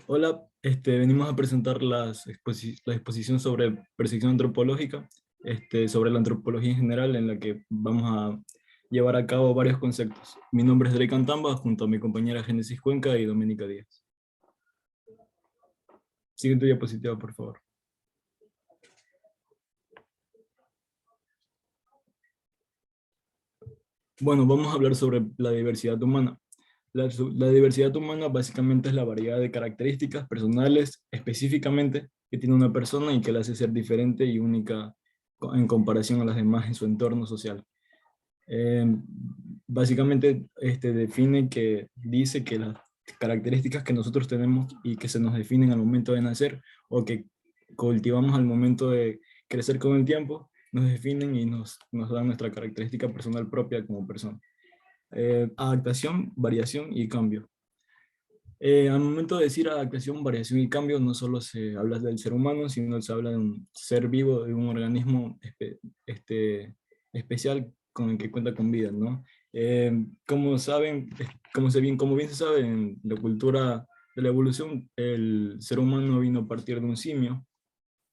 Hola, venimos a presentar la exposición sobre percepción antropológica, sobre la antropología en general, en la que vamos a llevar a cabo varios conceptos. Mi nombre es Drake Antamba, junto a mi compañera Génesis Cuenca y Doménica Díaz. Siguiente diapositiva, por favor. Bueno, vamos a hablar sobre la diversidad humana. La diversidad humana básicamente es la variedad de características personales específicamente que tiene una persona y que la hace ser diferente y única en comparación a las demás en su entorno social. Eh, Básicamente define que dice que las características que nosotros tenemos y que se nos definen al momento de nacer o que cultivamos al momento de crecer con el tiempo, nos definen y nos dan nuestra característica personal propia como persona. Adaptación, variación y cambio. Al momento de decir adaptación, variación y cambio, no solo se habla del ser humano, sino se habla de un ser vivo, de un organismo especial con el que cuenta con vida, ¿no? Como saben, como bien se sabe, en la cultura de la evolución, el ser humano vino a partir de un simio,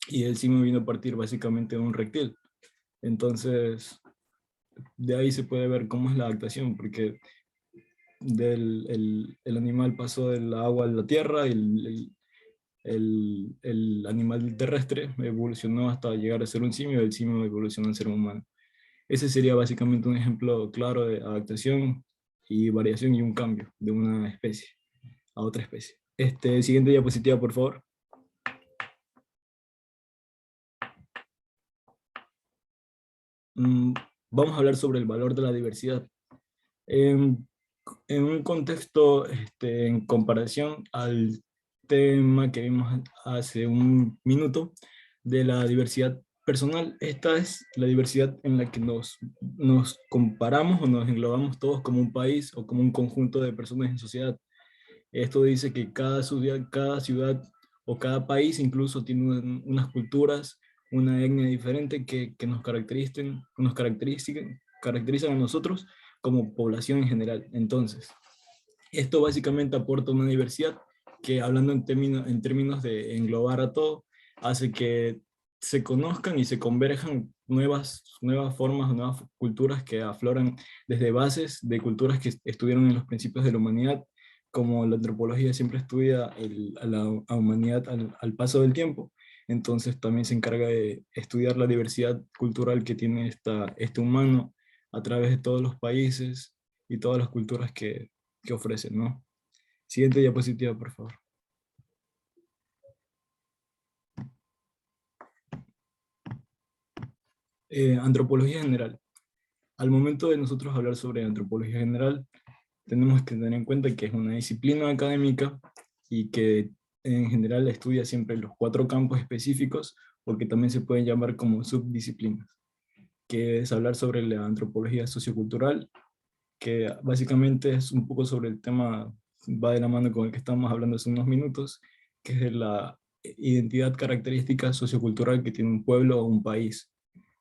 y el simio vino a partir básicamente de un reptil. Entonces, de ahí se puede ver cómo es la adaptación, porque el animal pasó del agua a la tierra, y el animal terrestre evolucionó hasta llegar a ser un simio, y el simio evolucionó a ser un humano. Ese sería básicamente un ejemplo claro de adaptación y variación y un cambio de una especie a otra especie. Siguiente diapositiva, por favor. Mm, Vamos a hablar sobre el valor de la diversidad. En, en un contexto, en comparación al tema que vimos hace un minuto de la diversidad personal, esta es la diversidad en la que nos comparamos o nos englobamos todos como un país o como un conjunto de personas en sociedad. Esto dice que cada ciudad o cada país incluso tiene unas culturas, una etnia diferente que caracterizan a nosotros como población en general. Entonces, esto básicamente aporta una diversidad que, hablando en términos de englobar a todo, hace que se conozcan y se converjan nuevas formas, nuevas culturas que afloran desde bases de culturas que estuvieron en los principios de la humanidad, como la antropología siempre estudia a la humanidad al paso del tiempo. Entonces también se encarga de estudiar la diversidad cultural que tiene este humano a través de todos los países y todas las culturas que ofrecen, ¿no? Siguiente diapositiva, por favor. Antropología general. Al momento de nosotros hablar sobre antropología general, tenemos que tener en cuenta que es una disciplina académica y que en general estudia siempre los cuatro campos específicos, porque también se pueden llamar como subdisciplinas, que es hablar sobre la antropología sociocultural, que básicamente es un poco sobre el tema, va de la mano con el que estábamos hablando hace unos minutos, que es de la identidad característica sociocultural que tiene un pueblo o un país.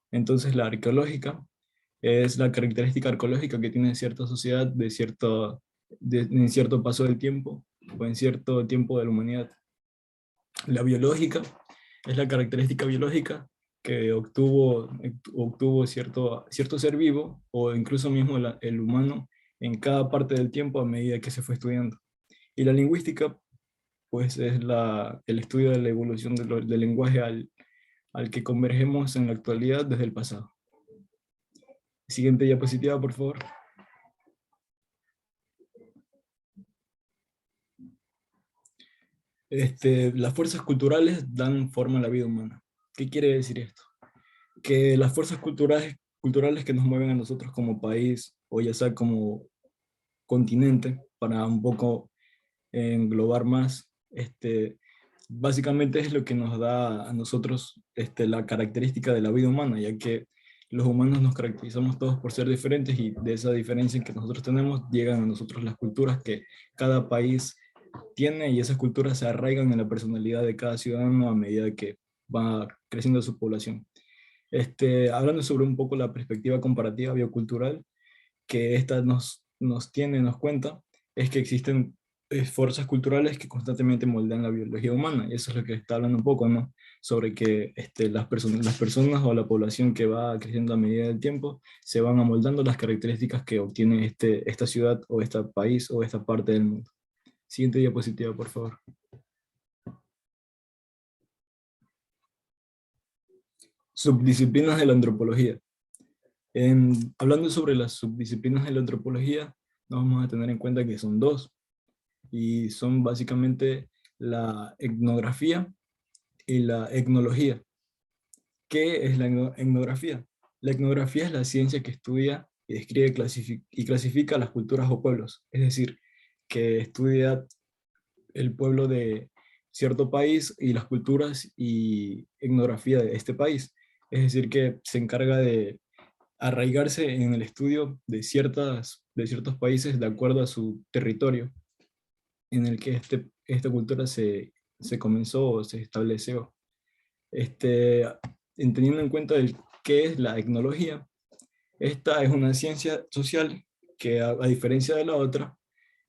Entonces la arqueológica es la característica arqueológica que tiene cierta sociedad en cierto paso del tiempo o en cierto tiempo de la humanidad. La biológica es la característica biológica que obtuvo cierto ser vivo o incluso mismo el humano en cada parte del tiempo a medida que se fue estudiando. Y la lingüística, pues es el estudio de la evolución del lenguaje al que convergemos en la actualidad desde el pasado. Siguiente diapositiva, por favor. Las fuerzas culturales dan forma a la vida humana. ¿Qué quiere decir esto? Que las fuerzas culturales que nos mueven a nosotros como país, o ya sea como continente, para un poco englobar más, básicamente es lo que nos da a nosotros la característica de la vida humana, ya que los humanos nos caracterizamos todos por ser diferentes, y de esa diferencia que nosotros tenemos llegan a nosotros las culturas que cada país tiene, y esas culturas se arraigan en la personalidad de cada ciudadano a medida que va creciendo su población. Hablando sobre un poco la perspectiva comparativa biocultural, que esta nos cuenta, es que existen fuerzas culturales que constantemente moldean la biología humana. Y eso es lo que está hablando un poco, ¿no? Sobre que las personas o la población que va creciendo a medida del tiempo se van amoldando las características que obtiene esta ciudad o este país o esta parte del mundo. Siguiente diapositiva, por favor. Subdisciplinas de la antropología. Hablando sobre las subdisciplinas de la antropología, nos vamos a tener en cuenta que son dos, y son básicamente la etnografía y la etnología. ¿Qué es la etnografía? La etnografía es la ciencia que estudia y describe y clasifica las culturas o pueblos, es decir, que estudia el pueblo de cierto país y las culturas y etnografía de este país. Es decir, que se encarga de arraigarse en el estudio de ciertos países de acuerdo a su territorio en el que esta cultura se comenzó o se estableció. Este, Teniendo en cuenta qué es la etnología, esta es una ciencia social que, a diferencia de la otra,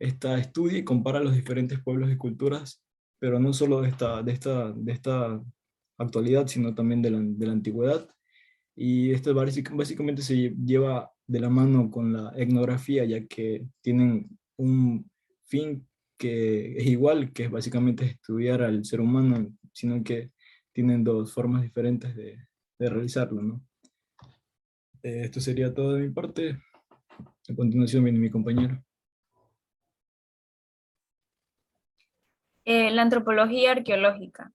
esta estudia y compara los diferentes pueblos y culturas, pero no solo de esta actualidad, sino también de la antigüedad. Y esto básicamente se lleva de la mano con la etnografía, ya que tienen un fin que es igual, que es básicamente estudiar al ser humano, sino que tienen dos formas diferentes de realizarlo, ¿no? Esto sería todo de mi parte. A continuación viene mi compañero. La antropología arqueológica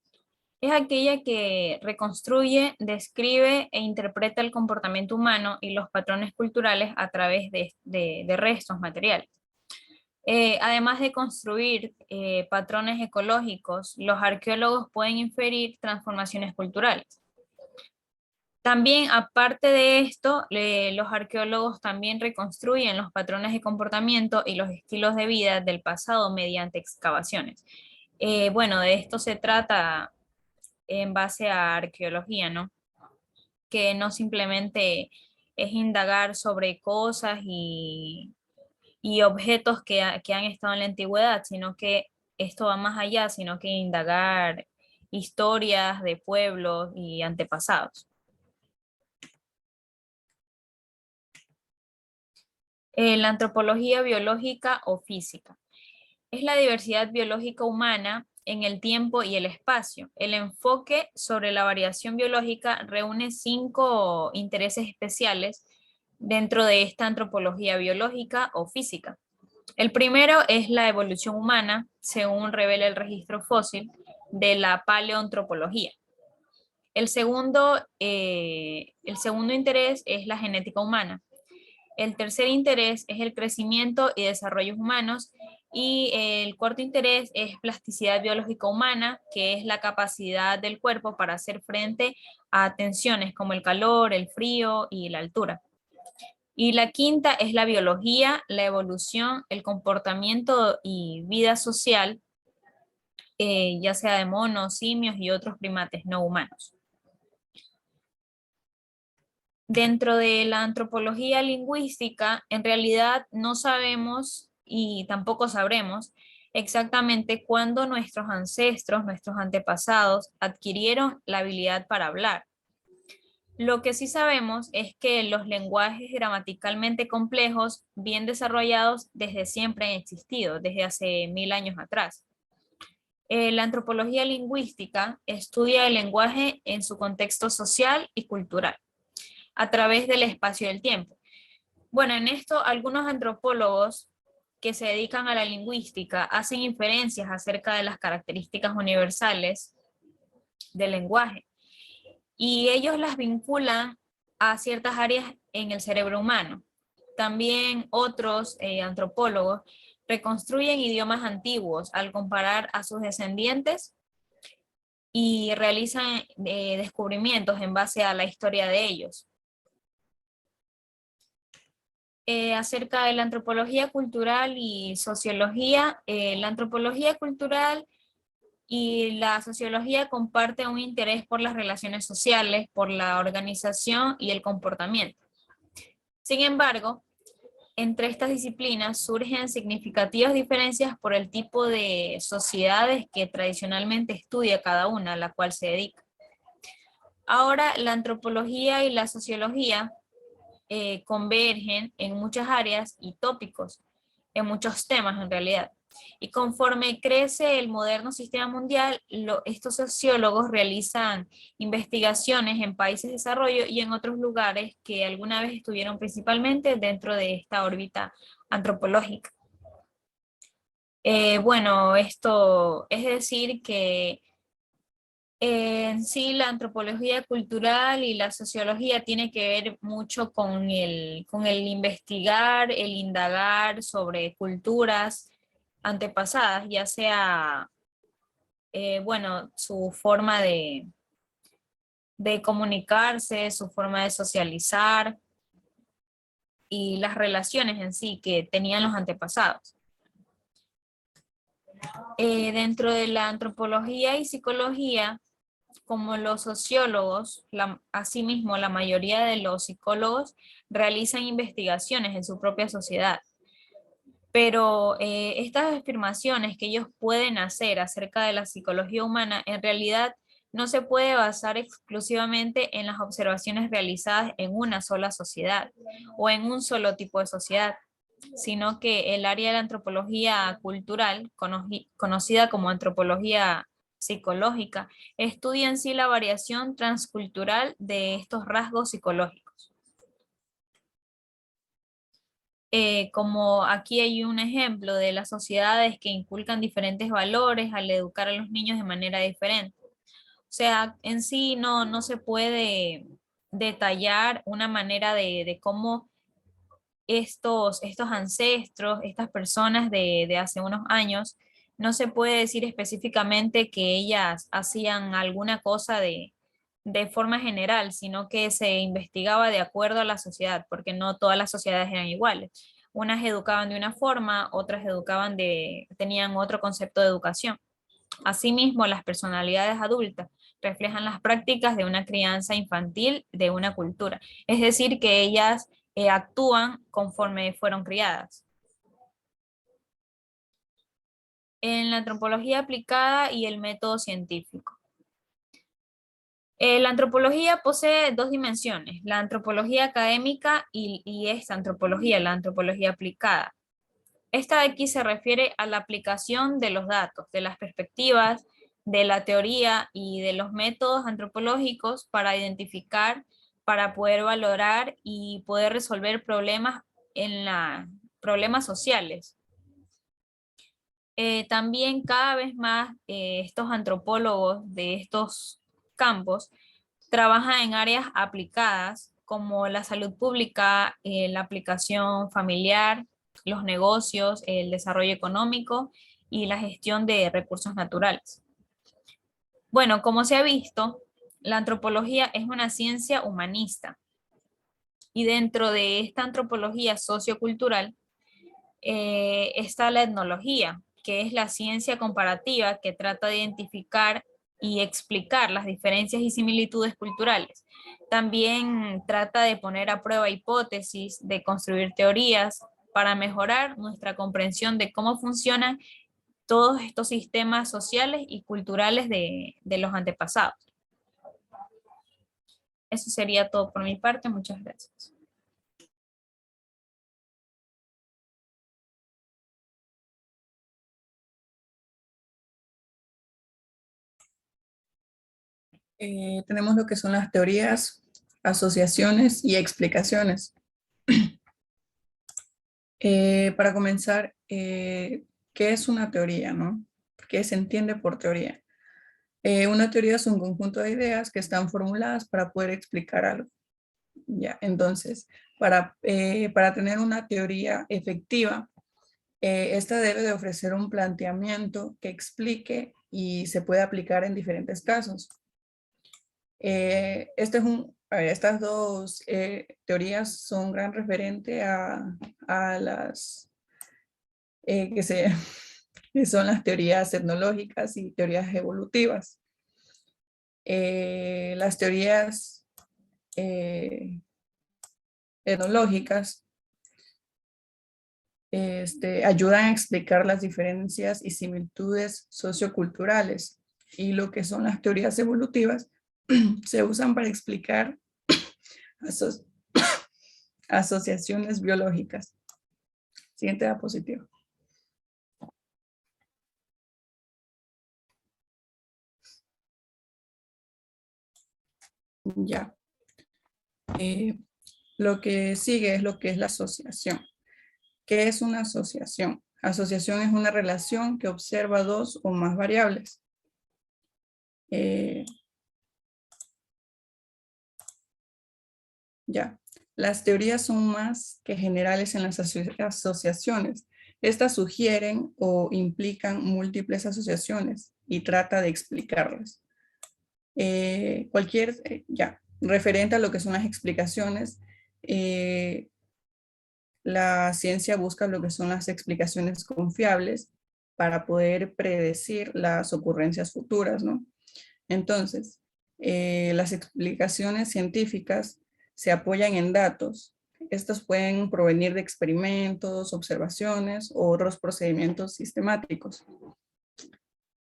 es aquella que reconstruye, describe e interpreta el comportamiento humano y los patrones culturales a través de restos materiales. Además de construir patrones ecológicos, los arqueólogos pueden inferir transformaciones culturales. También, aparte de esto, los arqueólogos también reconstruyen los patrones de comportamiento y los estilos de vida del pasado mediante excavaciones. Bueno, de esto se trata en base a arqueología, ¿no? Que no simplemente es indagar sobre cosas y objetos que han estado en la antigüedad, sino que esto va más allá, sino que indagar historias de pueblos y antepasados. La antropología biológica o física es la diversidad biológica humana en el tiempo y el espacio. El enfoque sobre la variación biológica reúne 5 intereses especiales dentro de esta antropología biológica o física. El primero es la evolución humana, según revela el registro fósil de la paleoantropología. El segundo interés es la genética humana. El tercer interés es el crecimiento y desarrollo humanos. Y el cuarto interés es plasticidad biológica humana, que es la capacidad del cuerpo para hacer frente a tensiones como el calor, el frío y la altura. Y la quinta es la biología, la evolución, el comportamiento y vida social, ya sea de monos, simios y otros primates no humanos. Dentro de la antropología lingüística, en realidad no sabemos y tampoco sabremos exactamente cuándo nuestros ancestros, nuestros antepasados, adquirieron la habilidad para hablar. Lo que sí sabemos es que los lenguajes gramaticalmente complejos, bien desarrollados, desde siempre han existido, desde hace 1000 años atrás. La antropología lingüística estudia el lenguaje en su contexto social y cultural, a través del espacio y el tiempo. Bueno, en esto algunos antropólogos que se dedican a la lingüística hacen inferencias acerca de las características universales del lenguaje y ellos las vinculan a ciertas áreas en el cerebro humano. También otros antropólogos reconstruyen idiomas antiguos al comparar a sus descendientes y realizan descubrimientos en base a la historia de ellos. Acerca de la antropología cultural y sociología, la antropología cultural y la sociología comparten un interés por las relaciones sociales, por la organización y el comportamiento. Sin embargo, entre estas disciplinas surgen significativas diferencias por el tipo de sociedades que tradicionalmente estudia cada una a la cual se dedica. Ahora, la antropología y la sociología convergen en muchas áreas y tópicos, en muchos temas en realidad. Y conforme crece el moderno sistema mundial, estos sociólogos realizan investigaciones en países de desarrollo y en otros lugares que alguna vez estuvieron principalmente dentro de esta órbita antropológica. Bueno, esto es decir que en sí, la antropología cultural y la sociología tiene que ver mucho con el investigar, el indagar sobre culturas antepasadas, ya sea, bueno, su forma de comunicarse, su forma de socializar y las relaciones en sí que tenían los antepasados. Dentro de la antropología y psicología, como los sociólogos, asimismo la mayoría de los psicólogos realizan investigaciones en su propia sociedad. Pero estas afirmaciones que ellos pueden hacer acerca de la psicología humana en realidad no se puede basar exclusivamente en las observaciones realizadas en una sola sociedad o en un solo tipo de sociedad, sino que el área de la antropología cultural, conocida como antropología psicológica, estudia en sí la variación transcultural de estos rasgos psicológicos. Como aquí hay un ejemplo de las sociedades que inculcan diferentes valores al educar a los niños de manera diferente. O sea, en sí no se puede detallar una manera de cómo estos ancestros, estas personas de hace unos años, no se puede decir específicamente que ellas hacían alguna cosa de forma general, sino que se investigaba de acuerdo a la sociedad, porque no todas las sociedades eran iguales. Unas educaban de una forma, otras tenían otro concepto de educación. Asimismo, las personalidades adultas reflejan las prácticas de una crianza infantil de una cultura, es decir, que ellas actúan conforme fueron criadas. En la antropología aplicada y el método científico. La antropología posee dos dimensiones, la antropología académica y esta antropología, la antropología aplicada. Esta de aquí se refiere a la aplicación de los datos, de las perspectivas, de la teoría y de los métodos antropológicos para identificar, para poder valorar y poder resolver problemas sociales. También cada vez más estos antropólogos de estos campos trabajan en áreas aplicadas como la salud pública, la aplicación familiar, los negocios, el desarrollo económico y la gestión de recursos naturales. Bueno, como se ha visto, la antropología es una ciencia humanista y dentro de esta antropología sociocultural está la etnología, que es la ciencia comparativa que trata de identificar y explicar las diferencias y similitudes culturales. También trata de poner a prueba hipótesis, de construir teorías para mejorar nuestra comprensión de cómo funcionan todos estos sistemas sociales y culturales de los antepasados. Eso sería todo por mi parte. Muchas gracias. Tenemos lo que son las teorías, asociaciones y explicaciones. Para comenzar, ¿qué es una teoría, no? ¿Qué se entiende por teoría? Una teoría es un conjunto de ideas que están formuladas para poder explicar algo. Ya, entonces, para tener una teoría efectiva, esta debe de ofrecer un planteamiento que explique y se puede aplicar en diferentes casos. Estas dos teorías son un gran referente a las que son las teorías etnológicas y teorías evolutivas. Las teorías etnológicas ayudan a explicar las diferencias y similitudes socioculturales. Y lo que son las teorías evolutivas se usan para explicar aso- asociaciones biológicas. Siguiente diapositiva. Ya. Lo que sigue es lo que es la asociación. ¿Qué es una asociación? Asociación es una relación que observa dos o más variables. Ya. Las teorías son más que generales en las asociaciones. Estas sugieren o implican múltiples asociaciones y trata de explicarlas. Referente a lo que son las explicaciones, la ciencia busca lo que son las explicaciones confiables para poder predecir las ocurrencias futuras, ¿no? Entonces, las explicaciones científicas se apoyan en datos. Estos pueden provenir de experimentos, observaciones o otros procedimientos sistemáticos.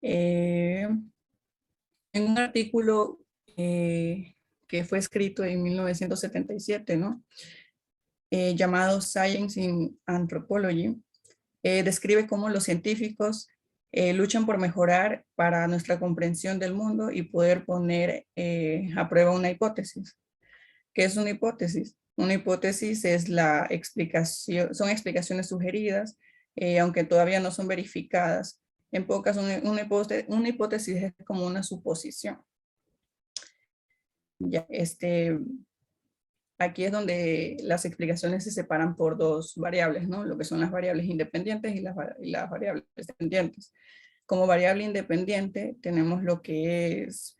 En un artículo que fue escrito en 1977, ¿no? Llamado Science in Anthropology, describe cómo los científicos luchan por mejorar para nuestra comprensión del mundo y poder poner a prueba una hipótesis. ¿Qué es una hipótesis? Una hipótesis es la explicación, son explicaciones sugeridas, aunque todavía no son verificadas. En pocas, una hipótesis es como una suposición. Ya, aquí es donde las explicaciones se separan por dos variables, ¿no? Lo que son las variables independientes y las variables dependientes. Como variable independiente tenemos lo que es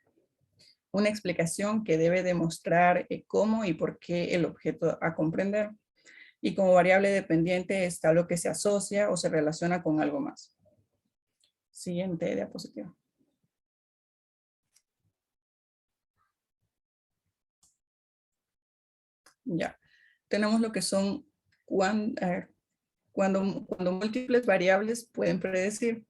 una explicación que debe demostrar cómo y por qué el objeto a comprender. Y como variable dependiente está lo que se asocia o se relaciona con algo más. Siguiente diapositiva. Ya. Tenemos lo que son cuando múltiples variables pueden predecir.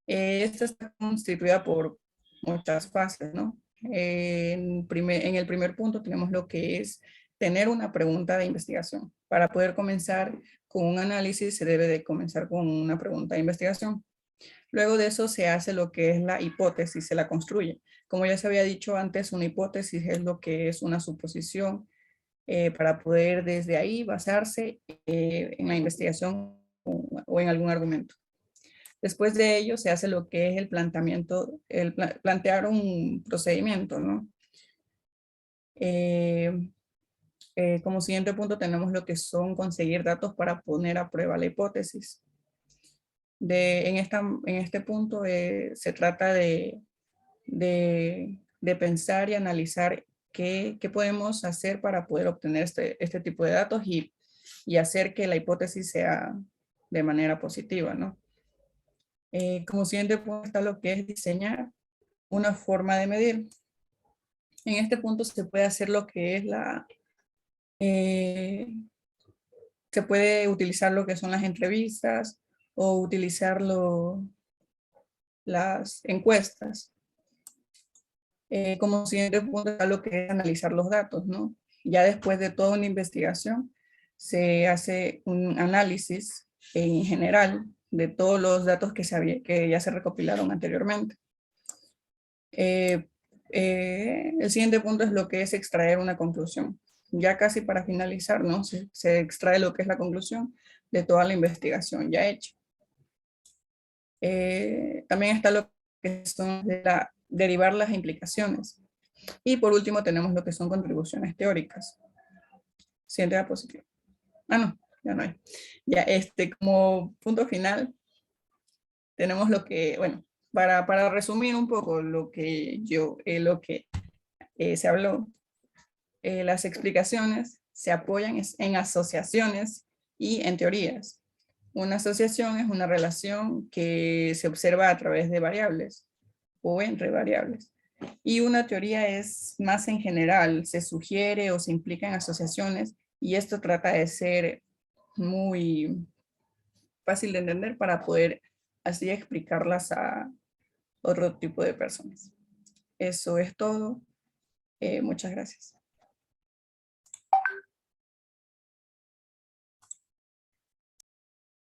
Esta está constituida por muchas fases, ¿no? En el primer punto tenemos lo que es tener una pregunta de investigación. Para poder comenzar con un análisis se debe de comenzar con una pregunta de investigación. Luego de eso se hace lo que es la hipótesis, se la construye. Como ya se había dicho antes, una hipótesis es lo que es una suposición para poder desde ahí basarse en la investigación o en algún argumento. Después de ello se hace lo que es el planteamiento, plantear un procedimiento, ¿no? Como siguiente punto tenemos lo que son conseguir datos para poner a prueba la hipótesis. En este punto se trata de pensar y analizar qué podemos hacer para poder obtener este tipo de datos y hacer que la hipótesis sea de manera positiva, ¿no? Como siguiente punto está lo que es diseñar una forma de medir. En este punto se puede hacer lo que es se puede utilizar lo que son las entrevistas o utilizar las encuestas. Como siguiente punto está lo que es analizar los datos, ¿no? Ya después de toda una investigación se hace un análisis en general de todos los datos que ya se recopilaron anteriormente. El siguiente punto es lo que es extraer una conclusión. Ya casi para finalizar, ¿no? Se extrae lo que es la conclusión de toda la investigación ya hecha. También está lo que son derivar las implicaciones. Y por último tenemos lo que son contribuciones teóricas. Siguiente diapositiva. No, ya no hay. Ya como punto final, tenemos lo que, bueno, para resumir un poco lo que se habló, las explicaciones se apoyan en asociaciones y en teorías. Una asociación es una relación que se observa a través de variables o entre variables. Y una teoría es más en general, se sugiere o se implica en asociaciones y esto trata de ser muy fácil de entender para poder así explicarlas a otro tipo de personas. Eso es todo. Muchas gracias.